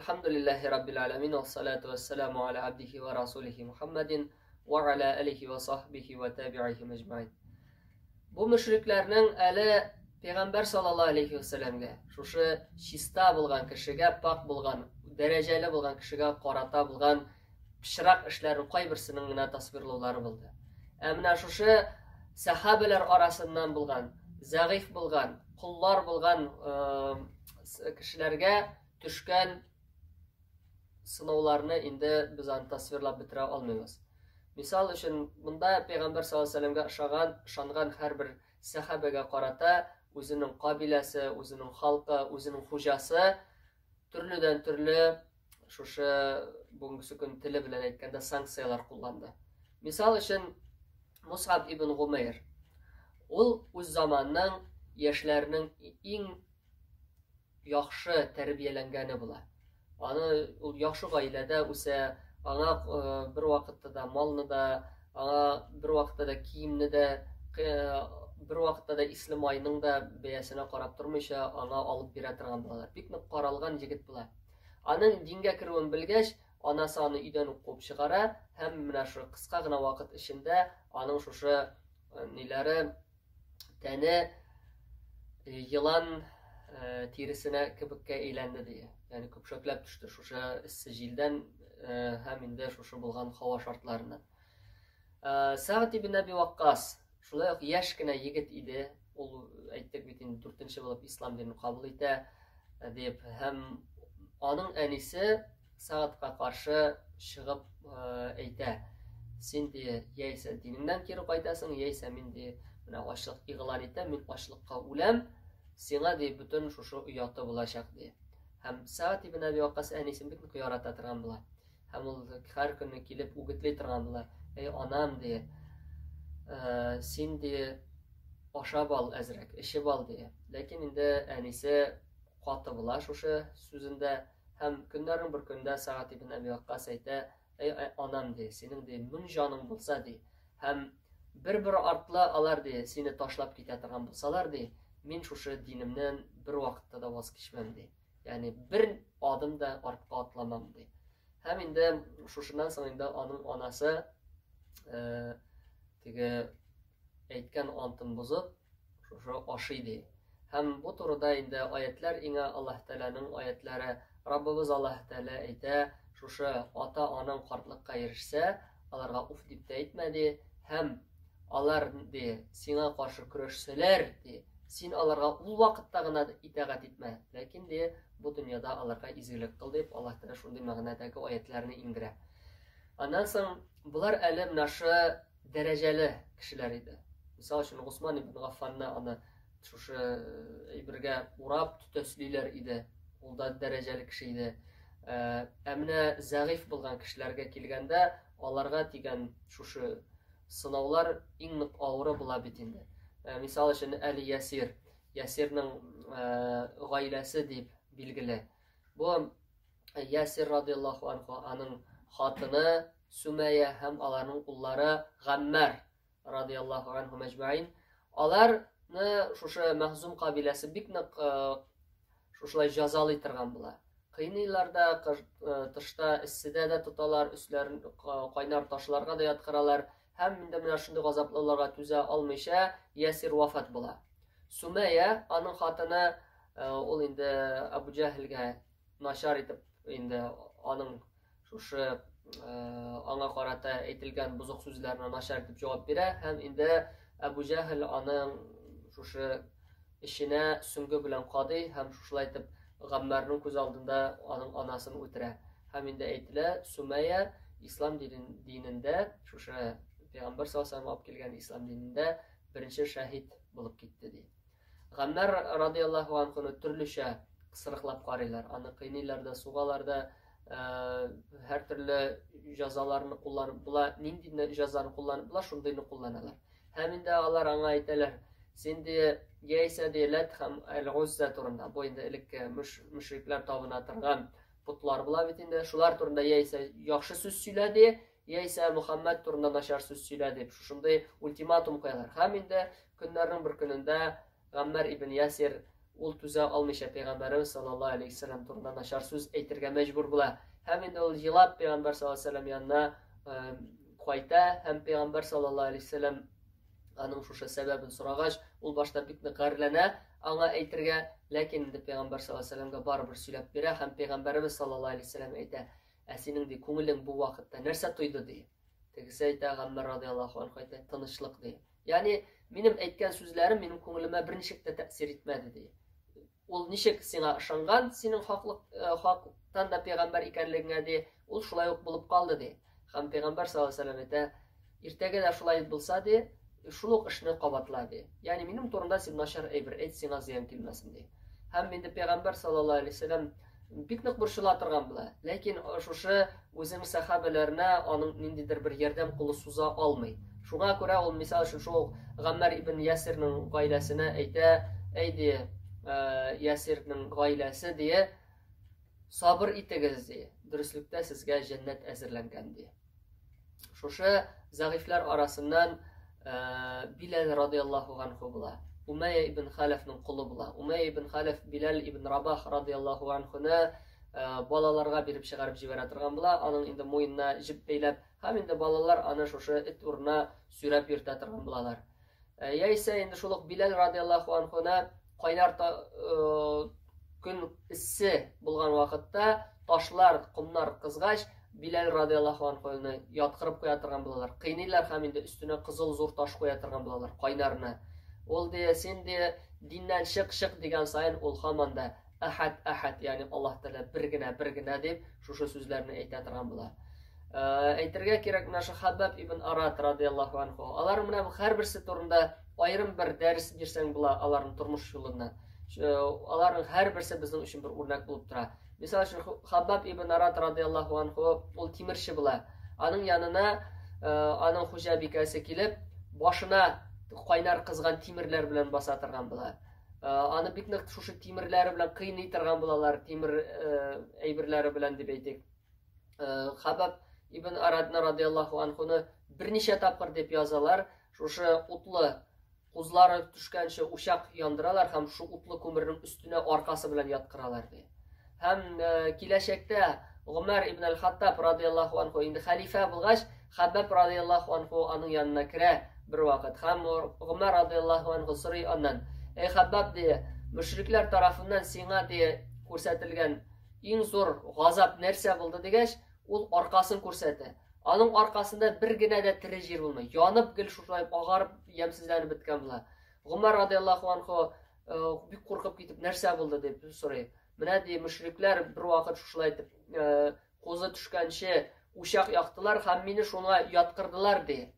Elhamdülillahi Rabbil alemin ve salatu ve selamu ala abdihi ve rasulihi Muhammedin ve ala alihi ve sahbihi ve tabi'ihi mecmain. Bu müşriklerinin eli Peygamber sallallahu aleyhi ve sellem'ge, şuşu şista bulgan kişiге, pak bulgan, dereceli bulgan kişiге, qarata bulgan, pişirak işlerin qaybirsinin gina tasvirluları buldu. Emine şuşu sahabeler arasından bulgan, zayıf bulgan, kullar bulgan kişilerge düşken sınavlarını indi biz tasvirlab bitire almayız. Misal için bunda Peygamber sallallahu aleyhi ve sellem'ge şangan her bir sahabege qarata özünün kabilesi, özünün halkı, özünün hujası türlüden türlü şuşu bugünkü gün tili bilen aytkanda sanksiyalar kullandı. Misal için Mus'ab ibn Umeyr ol öz zamanның yaşlarının en yaxşı terbiyelengeni bula. Anı yaxşı gailede üse ana bir vakitte da malını da, ana bir vakitte da kiyimini de, bir vakitte da İslam ayının da beyesine qarab durmuşa ana alıp bire turgan bulalar. Bik нык qaralgan jigit bula. Anın dinge kiruын bilgeç, anası anı үйден quvып çıqara, hem mine şu kıska gına vakit içinde anın şuşu neleri teni yılan tirisine kibikке eğlendi diye. Yani köpşöklep düştü şuşu sicilden hem inde şuşu bulgan hava şartlarından. Sa'd ibn Abi Waqqas şulay yaşkina yigit idi. Ol ayttık bitin 4-nji bolup İslam dinini kabul ete deyip hem anın enisi Sa'dga karşı çıkıp ayta. Sen de yeyse dininden kiri qaytasın, yeyse min de açlık iğlan ete, min açlıkka ulem. Sena de bütün şuşu uyatı bulacak diye. Hem Sa'd ibn Abi Waqqas enisin bitnik yarata turgan bular. Hem ol her günü kelip ugitley turgan bular. Ey anam diye. Sen de aşab al ezrek, işib al diye. Lakin indi enisi qatı bular şuşu sözünde hem günlerin bir günde Sa'd ibn Abi Waqqas ayta, ey anam diye, senin de min canın bulsa diye. Hem bir artla alar diye, seni taşlap kete turgan bulsalar diye. Men şuşu dinimden bir vakitte da vaz keçmem diye. Yani bir adım da artqa atlamam diye. Hem indi şuşundan sonra anın anası tege aytgan antın bozup şuşu aşıy diye. Hem bu turda indi ayetler inge Allah Teala'nın ayetleri Rabbimiz Allah Teala ayta şuşu ata anın qartlıqqa erişse alarga uf dip de aytmadi. Hem alar diye sina qarşı kurashsalar diye. Sen alarga ul vakitte gına itaat etme. Lakin diye bu dünyada alarga izgilik kıl deyip Allah Teala şunday mağnadagi ayetlerini indire. Ondan soň bular elim naşı dereceli kişiler idi. Misal üçün Osman ibn Affan'ı ana şuşu birge urab tütösliler idi. Ol da dereceli kişi idi. Emine zayıf bulgan kişilerge kelgende alarga tigen şuşu sınavlar en нык ağırı bula bitindi. Misal için Ali Yasir, Yasir'nin gailesi deyip bilgili. Bu Yasir radıyallahu anhu anın hatını Sümeyye hem alarının kulları Gammer radıyallahu anhu mecmain. Alarını şuşu Mahzum kabilesi bik нык şuşulay jazalı turgan bular. Kıynilarda tışta isside de tutalar, üstlerin kaynar taşlarga da yatkıralar. Hem minde mine şunday gazaplılarga tüze almışa Yasir vafat bula. Sümeyye anın hatını ol indi Abu Cehil'ge naşar etip indi anın şuşu ana qarata aytilgan buzuq sözlerine naşar etip cevap bire. Hem indi Abu Cehil anın şuşu işine süngü bilen qadı. Hem şuşulay etip Gammer'nin köz aldında anın anasını ötüre. Hem indi aytile Sümeyye İslam dininde şuşu Peygamber sallallahu aleyhi ve sellem alып kelgan İslam dininde birinci şahit bulup gitti diye. Gammer radıyallahu anh'ını türlüçe kısırıqlap qaraylar. Anı qiynilarda, suğalarda her türlü jazalarını kullanıp, bula nindi jazalarını kullanıp, bula şundayını kullanalar. Hem de alar ana aytalar. Sen de yeyse de Lat el-Uzza turunda. Bu indi ilik müşrikler tabına tırgan putlar bula bitinde. Şular turunda yeyse yaxşı söz söyledi. Yeyse Muhammed turunda naşar söz söyledi. Şunday ultimatum koyarlar. Hem indi günlerin bir gününde Gammer ibn Yasir ул түзә алмыйча Пәйгамбәрбез саллаллаһу алейхи вассалам турында начар сүз әйтергә мәҗбүр була. Һәм инде ул елап Пәйгамбәр саллаллаһу алейхи вассалам янына кайта, һәм Пәйгамбәр саллаллаһу алейхи вассалам аның шушы сәбәбен сорагач, ул башта бик нык гарьләнә аңа әйтергә, ләкин инде Пәйгамбәр саллаллаһу алейхи вассаламга барыбер сөйләп бирә, һәм Пәйгамбәрбез саллаллаһу алейхи вассалам әйтә: "Ә синең ди күңелең бу вакытта нәрсә тойды?" ди. Тегесе әйтә, Гаммар радиллаһу анһу әйтә: "Тынычлык" ди. Ягъни минем әйткән сүзләрем минем күңелемә берничек тә тәэсир итмәде ди. Ул ничек сиңа ышанган, синең хактан да Пәйгамбәр икәнлегеңә ди, ул шулай ук булып калды ди. Һәм Пәйгамбәр саллаллаһу алейхи вассалам әйтә: "Иртәгә дә шулай булса ди, шул ук эшне кабатла" ди. Ягъни минем турымда син начар әйбер әйт, сиңа зыян килмәсен ди. Һәм инде Пәйгамбәр саллаллаһу алейхи вассалам бик нык борчыла торган була. Ләкин шушы үзенең сахабаларына аның ниндидер бер ярдәм кулы суза алмый. Шуңа күрә ул мисал өчен шул Гаммар ибн Ясирның гаиләсенә әйтә: "Әйди, Ясирның гаиләсе ди, сабыр итегез ди. Дөреслектә сезгә җәннәт әзерләнгән ди." Шушы зәгыйфләр арасыннан Билал радиллаһу анһу була. Умайя ибн Халафның кулы була. Умайя ибн Халаф Билал ибн Рабах радиллаһу анһуны балаларга биреп чыгарып җибәрә торган була. Аның инде муенына җип бәйләп, һәм инде балалар аны шушы эт урынына сүрәп йөртә торган булалар. Яисә инде шул ук Билал радиллаһу анһуны кайнар көн иссе булган вакытта ташлар, кумнар кызгач, Билал радиллаһу анһуны яткырып куя торган булалар. Кыйныйлар һәм инде өстенә кызыл зур таш куя торган булалар кайнарына. Ул ди, син ди диннән чык дигән сайын ул һаман да ахад, ягъни Аллаһ Тәала бер генә дип шушы сүзләрне әйтә торган була. Әйтергә кирәк, менә шу Хаббаб ибн Арат радиллаһу анһу, алар менә һәрберсе турында аерым бер дәрес бирсәң була аларның тормыш юлыннан. Аларның һәрберсе безнең өчен бер үрнәк булып тора. Мисал өчен Хаббаб ибн Арат радиллаһу анһу ул тимерче була. Аның янына аның хуҗабикәсе килеп, башына кайнар кызган тимерләр белән баса торган була. Аны бик нык шушы тимерләре белән кыйный торган булалар, тимер әйберләре белән дип әйтик. Хаббаб ибн Арат радиллаһу анһуны берничә тапкыр дип язалар, шушы утлы кузлары төшкәнче учак яндыралар һәм шу утлы күмернең өстенә аркасы белән яткыралар ди. Һәм киләчәктә Умар ибн al-Хаттаб радиллаһу анһу инде халифа булгач, Хаббаб радиллаһу анһу аның янына керә бер вакыт. Һәм Умар радиллаһу анһу сорый аннан: "Эй Хаббаб ди, мөшрикләр тарафыннан сиңа ди күрсәтелгән иң зур газап нәрсә булды?" дигәч, ул аркасын күрсәтә. Аның аркасында бер генә дә тире җир булмый. Янып гел шулай агарып, ямсызланып беткән була. Умар радиллаһу анһу бик куркып китеп, нәрсә булды дип сорый. Менә ди мөшрикләр бер вакыт шулай итеп кузы төшкәнче учак яктылар һәм мине шуңа яткырдылар ди.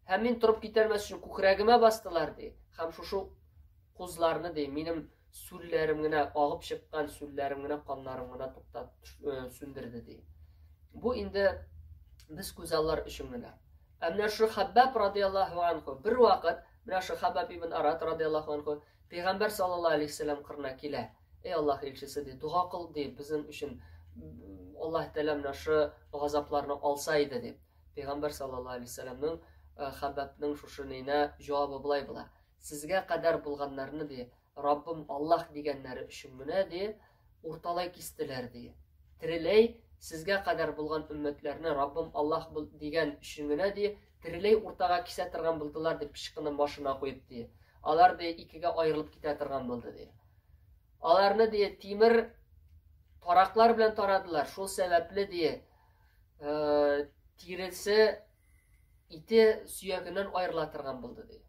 Һәм мин торып китәрмәс өчен күкрәгемә бастылар ди. Һәм шушы кузларны ди минем сүлләрем генә агып чыккан, сүлләрем генә каннарым генә туктап сүндерде ди. Бу инде без күзаллар өчен генә. Әмма шу Хаббаб радиллаһу анһу бер вакыт, менә шу Хаббаб ибн Арат радиллаһу анһу Пәйгамбәр саллаллаһу алейхи вассалам кырына килә. Эй Аллаһ илчесе ди, дуа кыл ди, безнең өчен Аллаһ Тәала менә шу газапларны алса иде дип. Пәйгамбәр саллаллаһу алейхи вассаламның Хаббабның шушы нинә җавабы булай була: "Сезгә кадәр булганнарны ди, Раббым Аллаһ дигәннәре өчен генә ди, урталай кистеләр ди. Тиреләй сезгә кадәр булган өммәтләрне Раббым Аллаһ дигән өчен генә ди, тиреләй уртага кисә торган булдылар" дип пишкының башына куеп ди. Алар ди икегә аерылып китә торган булды ди. Аларны ди тимер тараклар белән тарадылар. Шул сәбәпле ди тиресе ите сөягеннән аерыла торган булды ди.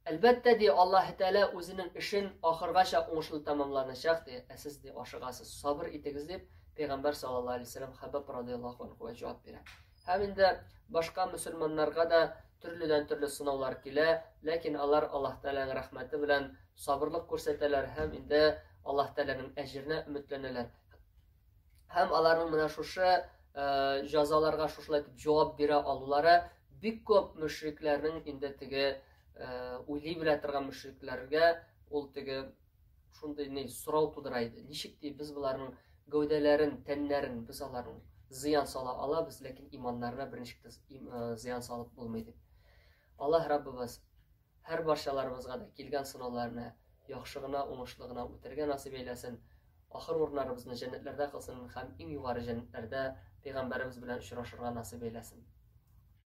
Әлбәттә ди Аллаһ Тәала үзенең эшен ахыргача уңышлы тәмамланачак ди. Сез ди ашыгасыз, сабыр итегез дип Пәйгамбәр саллаллаһу алейхи вассалам Хаббаб радиллаһу анһуга җавап бирә. Һәм инде башка мөселманнарга да төрле сынаулар килә, ләкин алар Аллаһ Тәаланың рәхмәте белән сабырлык күрсәтәләр һәм инде Аллаһ Тәаланың әҗренә өметләнәләр. Һәм аларның менә шушы җәзаларга шулай итеп җавап бирә алулары бик күп мөшрикләрнең инде теге уйлый белә торган мөшрикләргә ул теге шундый ни сорау тудыра иде. Ничек ди без буларның гәүдәләрен, тәннәрен без аларның зыян сала алабыз, ләкин иманнарына берничек тә зыян салып булмый дип. Аллаһ Раббыбыз һәр барчаларыбызга да килгән сынауларны яхшы гына, уңышлы гына үтәргә насыйп әйләсен. Ахыр урыннарыбызны җәннәтләрдә кылсын һәм иң югары җәннәтләрдә Пәйгамбәребез белән очрашырга насыйп әйләсен.